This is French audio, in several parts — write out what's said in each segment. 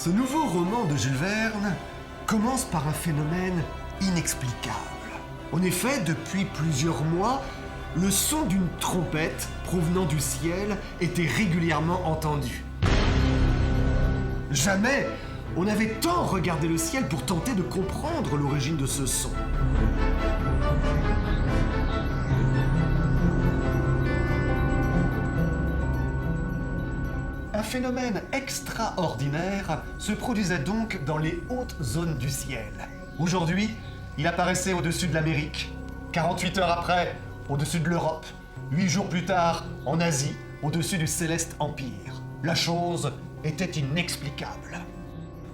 Ce nouveau roman de Jules Verne commence par un phénomène inexplicable. En effet, depuis plusieurs mois, le son d'une trompette provenant du ciel était régulièrement entendu. Jamais on n'avait tant regardé le ciel pour tenter de comprendre l'origine de ce son. Un phénomène extraordinaire se produisait donc dans les hautes zones du ciel. Aujourd'hui, il apparaissait au-dessus de l'Amérique. 48 heures après, au-dessus de l'Europe. 8 jours plus tard, en Asie, au-dessus du Céleste Empire. La chose était inexplicable.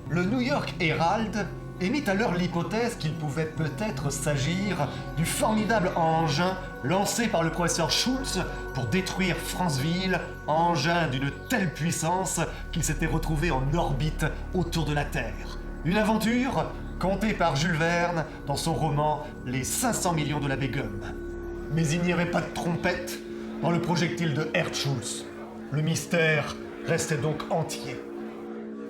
Le New York Herald émit alors l'hypothèse qu'il pouvait peut-être s'agir du formidable engin lancé par le professeur Schultz pour détruire Franceville, engin d'une telle puissance qu'il s'était retrouvé en orbite autour de la Terre. Une aventure contée par Jules Verne dans son roman « Les 500 millions de la Begum ». Mais il n'y avait pas de trompette dans le projectile de Schultz. Le mystère restait donc entier.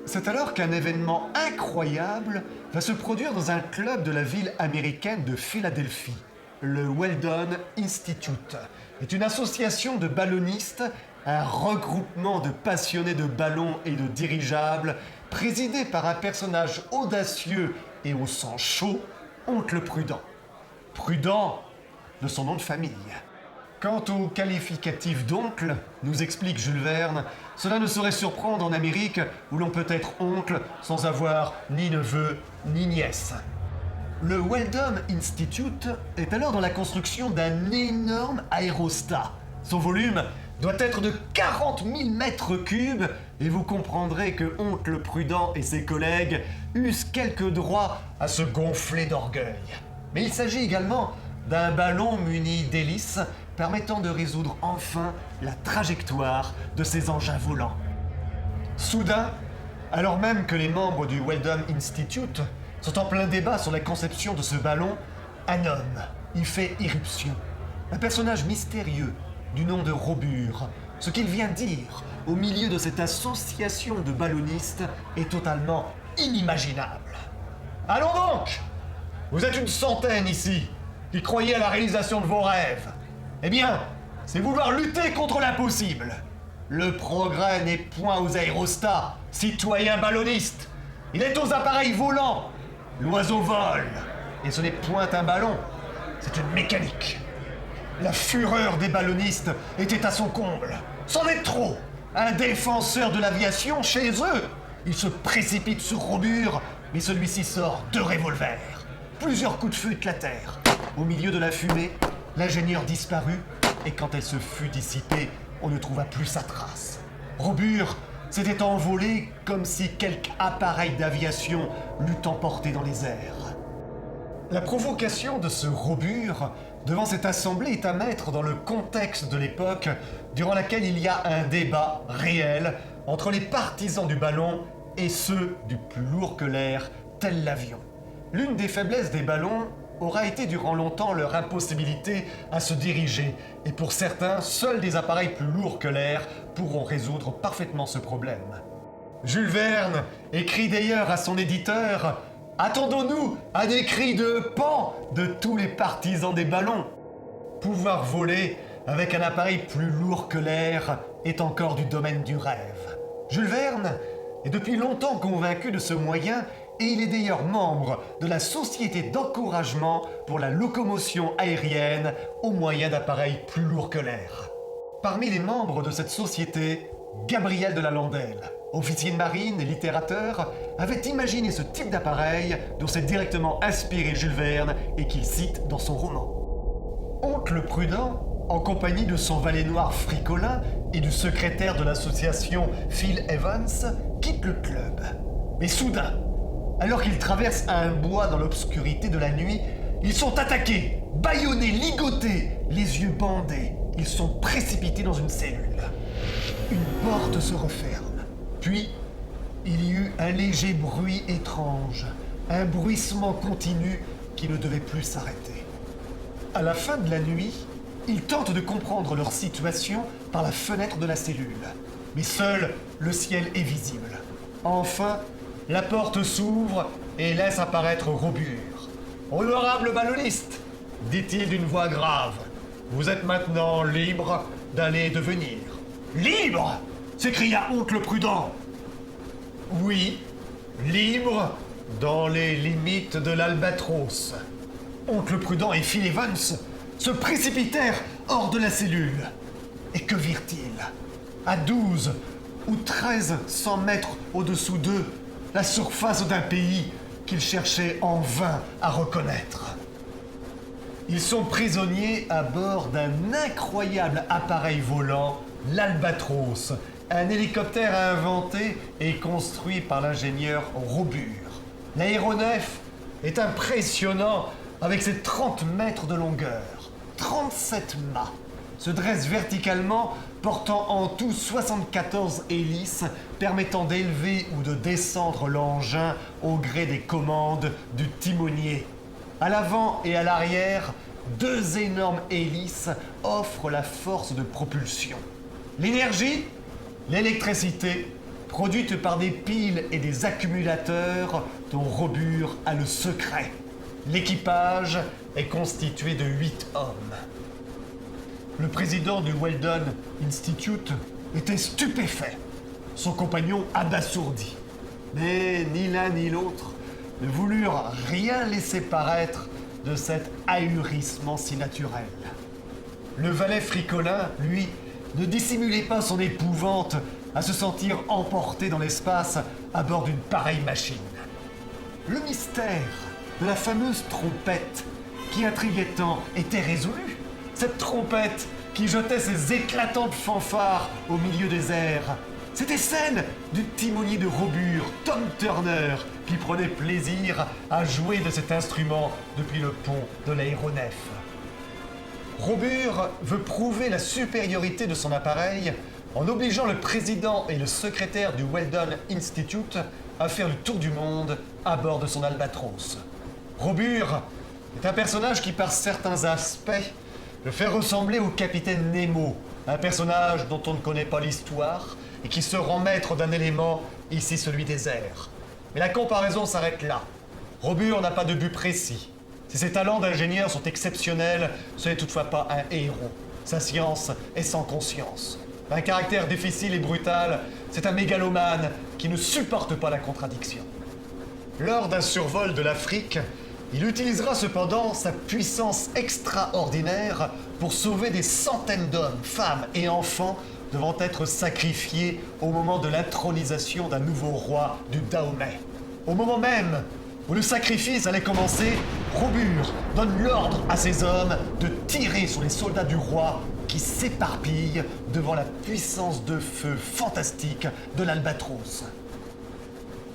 C'est alors qu'un événement incroyable va se produire dans un club de la ville américaine de Philadelphie. Le Weldon Institute est une association de ballonnistes, un regroupement de passionnés de ballons et de dirigeables, présidé par un personnage audacieux et au sang chaud, Oncle Prudent. Prudent de son nom de famille. Quant au qualificatif d'oncle, nous explique Jules Verne, cela ne saurait surprendre en Amérique où l'on peut être oncle sans avoir ni neveu ni nièce. Le Weldon Institute est alors dans la construction d'un énorme aérostat. Son volume doit être de 40 000 mètres cubes et vous comprendrez que Oncle Prudent et ses collègues eussent quelques droits à se gonfler d'orgueil. Mais il s'agit également d'un ballon muni d'hélices permettant de résoudre enfin la trajectoire de ces engins volants. Soudain, alors même que les membres du Weldon Institute sont en plein débat sur la conception de ce ballon, un homme y fait irruption. Un personnage mystérieux du nom de Robur. Ce qu'il vient dire au milieu de cette association de ballonnistes est totalement inimaginable. Allons donc! Vous êtes une centaine ici qui croyez à la réalisation de vos rêves. Eh bien, c'est vouloir lutter contre l'impossible. Le progrès n'est point aux aérostats, citoyens ballonnistes. Il est aux appareils volants. L'oiseau vole. Et ce n'est point un ballon, c'est une mécanique. La fureur des ballonnistes était à son comble. C'en est trop. Un défenseur de l'aviation chez eux. Il se précipite sur Robur, mais celui-ci sort 2 revolvers. Plusieurs coups de feu éclatèrent. Au milieu de la fumée, l'ingénieur disparut, et quand elle se fut dissipée, on ne trouva plus sa trace. Robur s'était envolé comme si quelque appareil d'aviation l'eût emporté dans les airs. La provocation de ce Robur devant cette assemblée est à mettre dans le contexte de l'époque durant laquelle il y a un débat réel entre les partisans du ballon et ceux du plus lourd que l'air, tel l'avion. L'une des faiblesses des ballons aura été durant longtemps leur impossibilité à se diriger, et pour certains, seuls des appareils plus lourds que l'air pourront résoudre parfaitement ce problème. Jules Verne écrit d'ailleurs à son éditeur « Attendons-nous à des cris de pan de tous les partisans des ballons ?» Pouvoir voler avec un appareil plus lourd que l'air est encore du domaine du rêve. Jules Verne est depuis longtemps convaincu de ce moyen et il est d'ailleurs membre de la Société d'encouragement pour la locomotion aérienne au moyen d'appareils plus lourds que l'air. Parmi les membres de cette société, Gabriel de la Landelle, officier de marine et littérateur, avait imaginé ce type d'appareil dont s'est directement inspiré Jules Verne et qu'il cite dans son roman. Oncle Prudent, en compagnie de son valet noir Fricolin et du secrétaire de l'association Phil Evans, quitte le club. Mais soudain, alors qu'ils traversent un bois dans l'obscurité de la nuit, ils sont attaqués, bâillonnés, ligotés, les yeux bandés. Ils sont précipités dans une cellule. Une porte se referme. Puis, il y eut un léger bruit étrange, un bruissement continu qui ne devait plus s'arrêter. À la fin de la nuit, ils tentent de comprendre leur situation par la fenêtre de la cellule. Mais seul le ciel est visible. Enfin, la porte s'ouvre et laisse apparaître Robur. « Honorable balloniste, dit-il d'une voix grave, vous êtes maintenant libre d'aller et de venir. »« Libre !» s'écria Oncle Prudent. « Oui, libre dans les limites de l'Albatros. » Oncle Prudent et Phil Evans se précipitèrent hors de la cellule. Et que virent-ils? À 12 ou 1300 mètres au-dessous d'eux, la surface d'un pays qu'ils cherchaient en vain à reconnaître. Ils sont prisonniers à bord d'un incroyable appareil volant, l'Albatros, un hélicoptère inventé et construit par l'ingénieur Robur. L'aéronef est impressionnant avec ses 30 mètres de longueur, 37 mâts, se dresse verticalement, portant en tout 74 hélices permettant d'élever ou de descendre l'engin au gré des commandes du timonier. À l'avant et à l'arrière, 2 énormes hélices offrent la force de propulsion. L'énergie, l'électricité, produite par des piles et des accumulateurs dont Robur a le secret. L'équipage est constitué de 8 hommes. Le président du Weldon Institute était stupéfait, son compagnon abasourdi. Mais ni l'un ni l'autre ne voulurent rien laisser paraître de cet ahurissement si naturel. Le valet fricolin, lui, ne dissimulait pas son épouvante à se sentir emporté dans l'espace à bord d'une pareille machine. Le mystère de la fameuse trompette qui intriguait tant était résolu. Cette trompette qui jetait ses éclatantes fanfares au milieu des airs. C'était celle du timonier de Robur, Tom Turner, qui prenait plaisir à jouer de cet instrument depuis le pont de l'aéronef. Robur veut prouver la supériorité de son appareil en obligeant le président et le secrétaire du Weldon Institute à faire le tour du monde à bord de son Albatros. Robur est un personnage qui, par certains aspects, le fait ressembler au capitaine Nemo, un personnage dont on ne connaît pas l'histoire et qui se rend maître d'un élément, ici celui des airs. Mais la comparaison s'arrête là. Robur n'a pas de but précis. Si ses talents d'ingénieur sont exceptionnels, ce n'est toutefois pas un héros. Sa science est sans conscience. Un caractère difficile et brutal, c'est un mégalomane qui ne supporte pas la contradiction. Lors d'un survol de l'Afrique, il utilisera cependant sa puissance extraordinaire pour sauver des centaines d'hommes, femmes et enfants devant être sacrifiés au moment de l'intronisation d'un nouveau roi du Dahomey. Au moment même où le sacrifice allait commencer, Robur donne l'ordre à ses hommes de tirer sur les soldats du roi qui s'éparpillent devant la puissance de feu fantastique de l'Albatros.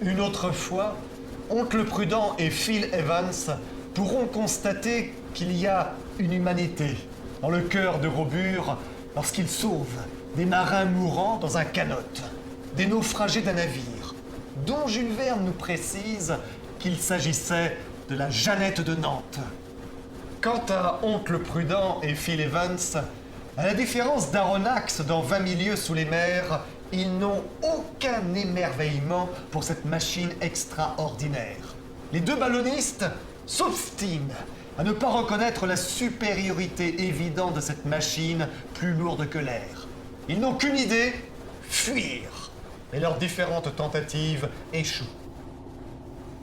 Une autre fois, Oncle Prudent et Phil Evans pourront constater qu'il y a une humanité dans le cœur de Robur lorsqu'il sauve des marins mourants dans un canot, des naufragés d'un navire, dont Jules Verne nous précise qu'il s'agissait de la Jeannette de Nantes. Quant à Oncle Prudent et Phil Evans, à la différence d'Aronnax dans 20 000 lieues sous les mers, ils n'ont aucun émerveillement pour cette machine extraordinaire. Les 2 ballonistes s'obstinent à ne pas reconnaître la supériorité évidente de cette machine plus lourde que l'air. Ils n'ont qu'une idée, fuir. Mais leurs différentes tentatives échouent.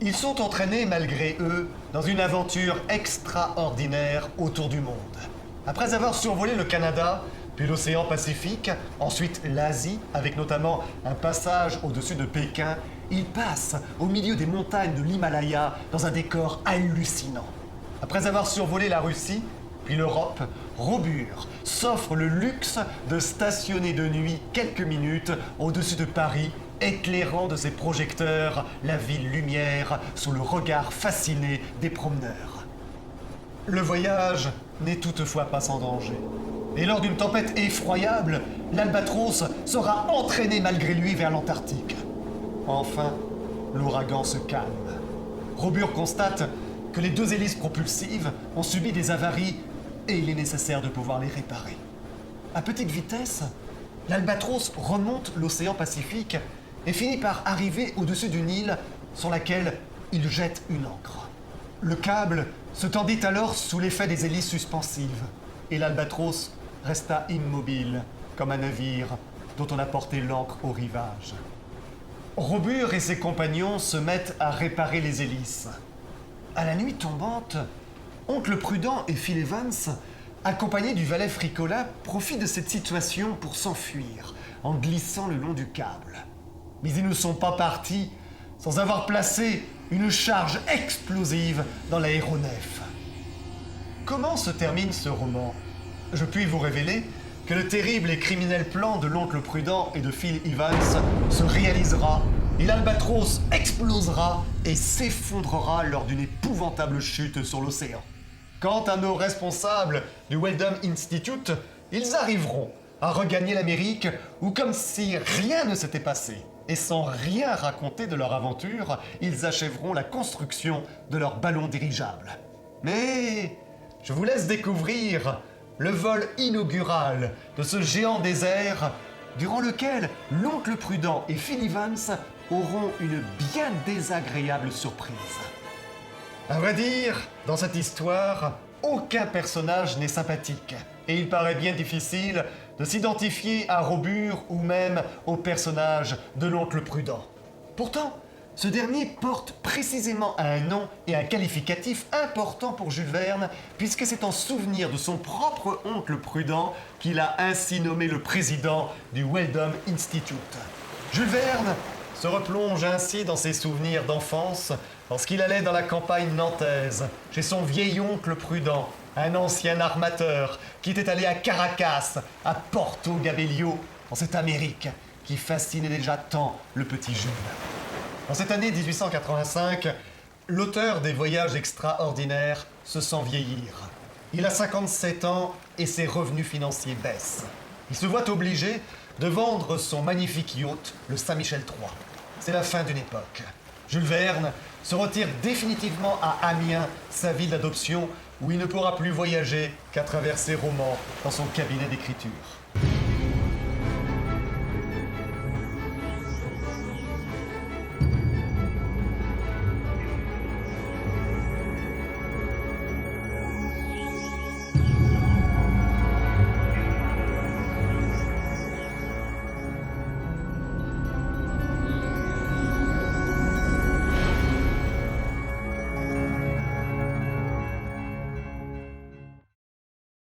Ils sont entraînés malgré eux dans une aventure extraordinaire autour du monde. Après avoir survolé le Canada, puis l'océan Pacifique, ensuite l'Asie, avec notamment un passage au-dessus de Pékin, ils passent au milieu des montagnes de l'Himalaya dans un décor hallucinant. Après avoir survolé la Russie, puis l'Europe, Robur s'offre le luxe de stationner de nuit quelques minutes au-dessus de Paris, éclairant de ses projecteurs la ville lumière sous le regard fasciné des promeneurs. Le voyage n'est toutefois pas sans danger. Et lors d'une tempête effroyable, l'Albatros sera entraîné malgré lui vers l'Antarctique. Enfin, l'ouragan se calme. Robur constate que les 2 hélices propulsives ont subi des avaries et il est nécessaire de pouvoir les réparer. À petite vitesse, l'Albatros remonte l'océan Pacifique et finit par arriver au-dessus d'une île sur laquelle il jette une ancre. Le câble se tendit alors sous l'effet des hélices suspensives, et l'Albatros resta immobile, comme un navire dont on a porté l'ancre au rivage. Robur et ses compagnons se mettent à réparer les hélices. À la nuit tombante, Oncle Prudent et Phil Evans, accompagnés du valet Fricola, profitent de cette situation pour s'enfuir en glissant le long du câble. Mais ils ne sont pas partis sans avoir placé une charge explosive dans l'aéronef. Comment se termine ce roman? Je puis vous révéler que le terrible et criminel plan de l'oncle Prudent et de Phil Evans se réalisera et l'Albatros explosera et s'effondrera lors d'une épouvantable chute sur l'océan. Quant à nos responsables du Weldon Institute, ils arriveront à regagner l'Amérique où, comme si rien ne s'était passé, et sans rien raconter de leur aventure, ils achèveront la construction de leur ballon dirigeable. Mais je vous laisse découvrir le vol inaugural de ce géant désert, durant lequel l'oncle Prudent et Phil Evans auront une bien désagréable surprise. À vrai dire, dans cette histoire, aucun personnage n'est sympathique, et il paraît bien difficile de s'identifier à Robur ou même au personnage de l'oncle Prudent. Pourtant, ce dernier porte précisément un nom et un qualificatif important pour Jules Verne, puisque c'est en souvenir de son propre oncle Prudent qu'il a ainsi nommé le président du Weldon Institute. Jules Verne se replonge ainsi dans ses souvenirs d'enfance lorsqu'il allait dans la campagne nantaise, chez son vieil oncle Prudent, un ancien armateur qui était allé à Caracas, à Porto Gabello, dans cette Amérique qui fascinait déjà tant le petit Jules. En cette année 1885, l'auteur des Voyages extraordinaires se sent vieillir. Il a 57 ans et ses revenus financiers baissent. Il se voit obligé de vendre son magnifique yacht, le Saint-Michel III. C'est la fin d'une époque. Jules Verne se retire définitivement à Amiens, sa ville d'adoption, où il ne pourra plus voyager qu'à travers ses romans dans son cabinet d'écriture.